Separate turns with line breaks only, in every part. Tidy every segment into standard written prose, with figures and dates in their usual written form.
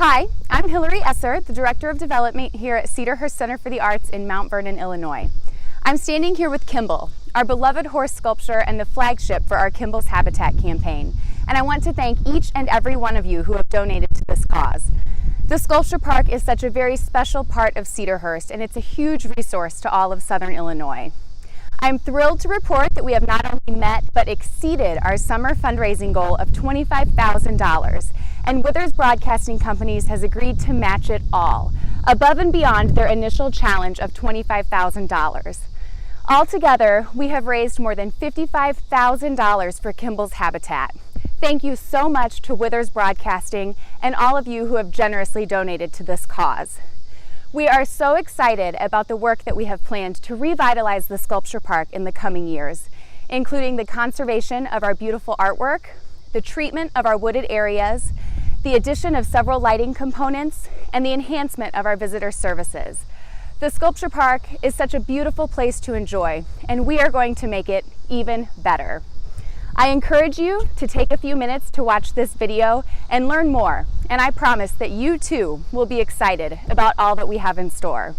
Hi, I'm Hillary Esser, the Director of Development here at Cedarhurst Center for the Arts in Mount Vernon, Illinois. I'm standing here with Kimball, our beloved horse sculpture and the flagship for our Kimball's Habitat campaign. And I want to thank each and every one of you who have donated to this cause. The Sculpture Park is such a very special part of Cedarhurst, and it's a huge resource to all of Southern Illinois. I'm thrilled to report that we have not only met but exceeded our summer fundraising goal of $25,000, and Withers Broadcasting Companies has agreed to match it all, above and beyond their initial challenge of $25,000. Altogether, we have raised more than $55,000 for Kimball's Habitat. Thank you so much to Withers Broadcasting and all of you who have generously donated to this cause. We are so excited about the work that we have planned to revitalize the Sculpture Park in the coming years, including the conservation of our beautiful artwork, the treatment of our wooded areas, the addition of several lighting components, and the enhancement of our visitor services. The Sculpture Park is such a beautiful place to enjoy, and we are going to make it even better. I encourage you to take a few minutes to watch this video and learn more, and I promise that you too will be excited about all that we have in store.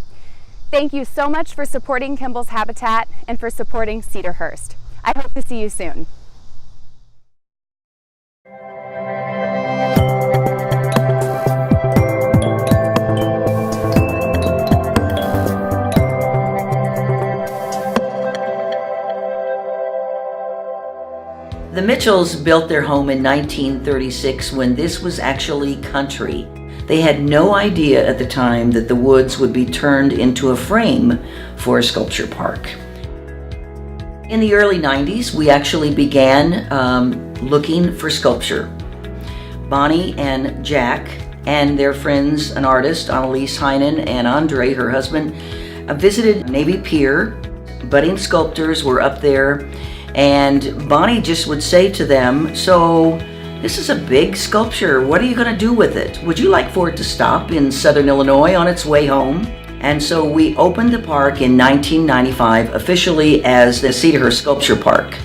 Thank you so much for supporting Kimball's Habitat and for supporting Cedarhurst. I hope to see you soon.
The Mitchells built their home in 1936 when this was actually country. They had no idea at the time that the woods would be turned into a frame for a sculpture park. In the early 90s, we actually began looking for sculpture. Bonnie and Jack and their friends, an artist, Annalise Heinen, and Andre, her husband, visited Navy Pier. Budding sculptors were up there, and Bonnie just would say to them, "So this is a big sculpture. What are you going to do with it? Would you like for it to stop in Southern Illinois on its way home?" And so we opened the park in 1995 officially as the Cedarhurst Sculpture Park.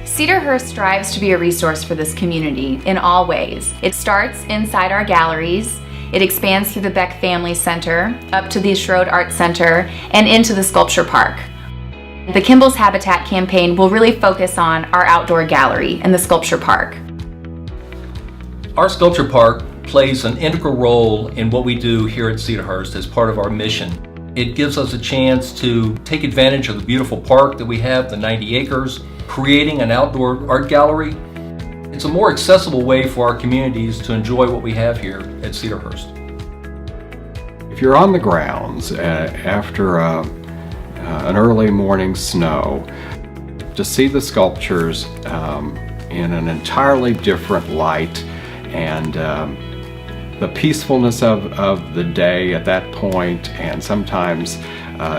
Cedarhurst strives to be a resource for this community in all ways. It starts inside our galleries, it expands through the Beck Family Center, up to the Schroed Art Center, and into the Sculpture Park. The Kimball's Habitat campaign will really focus on our outdoor gallery and the Sculpture Park.
Our Sculpture Park plays an integral role in what we do here at Cedarhurst as part of our mission. It gives us a chance to take advantage of the beautiful park that we have, the 90 acres, creating an outdoor art gallery. It's a more accessible way for our communities to enjoy what we have here at Cedarhurst.
If you're on the grounds after an early morning snow, to see the sculptures in an entirely different light, and the peacefulness of the day at that point, and sometimes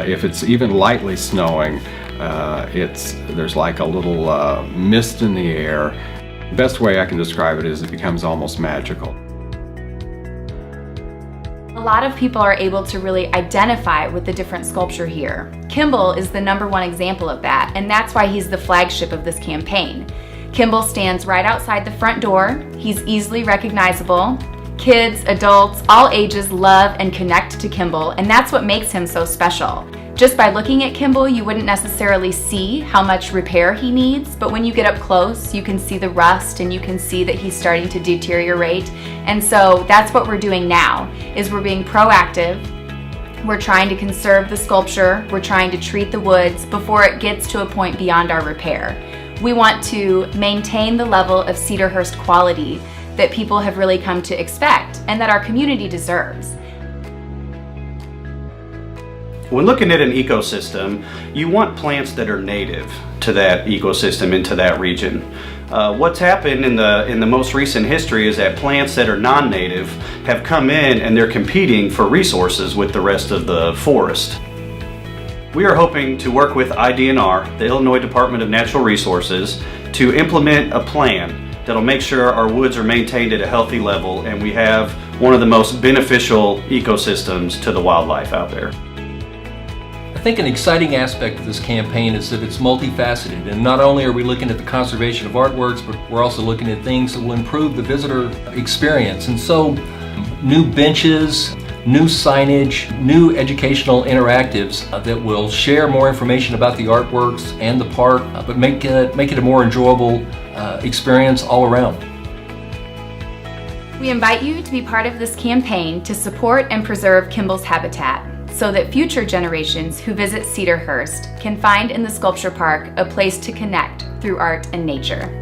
if it's even lightly snowing, there's like a little mist in the air. The best way I can describe it is it becomes almost magical.
A lot of people are able to really identify with the different sculpture here. Kimball is the #1 example of that, and that's why he's the flagship of this campaign. Kimball stands right outside the front door. He's easily recognizable. Kids, adults, all ages love and connect to Kimball, and that's what makes him so special. Just by looking at Kimball, you wouldn't necessarily see how much repair he needs, but when you get up close, you can see the rust and you can see that he's starting to deteriorate. And so that's what we're doing now, is we're being proactive. We're trying to conserve the sculpture. We're trying to treat the woods before it gets to a point beyond our repair. We want to maintain the level of Cedarhurst quality that people have really come to expect and that our community deserves.
When looking at an ecosystem, you want plants that are native to that ecosystem and to that region. What's happened in the most recent history is that plants that are non-native have come in and they're competing for resources with the rest of the forest. We are hoping to work with IDNR, the Illinois Department of Natural Resources, to implement a plan that'll make sure our woods are maintained at a healthy level and we have one of the most beneficial ecosystems to the wildlife out there.
I think an exciting aspect of this campaign is that it's multifaceted, and not only are we looking at the conservation of artworks, but we're also looking at things that will improve the visitor experience. And so new benches, new signage, new educational interactives that will share more information about the artworks and the park, but make it a more enjoyable experience all around.
We invite you to be part of this campaign to support and preserve Kimball's habitat, so that future generations who visit Cedarhurst can find in the Sculpture Park a place to connect through art and nature.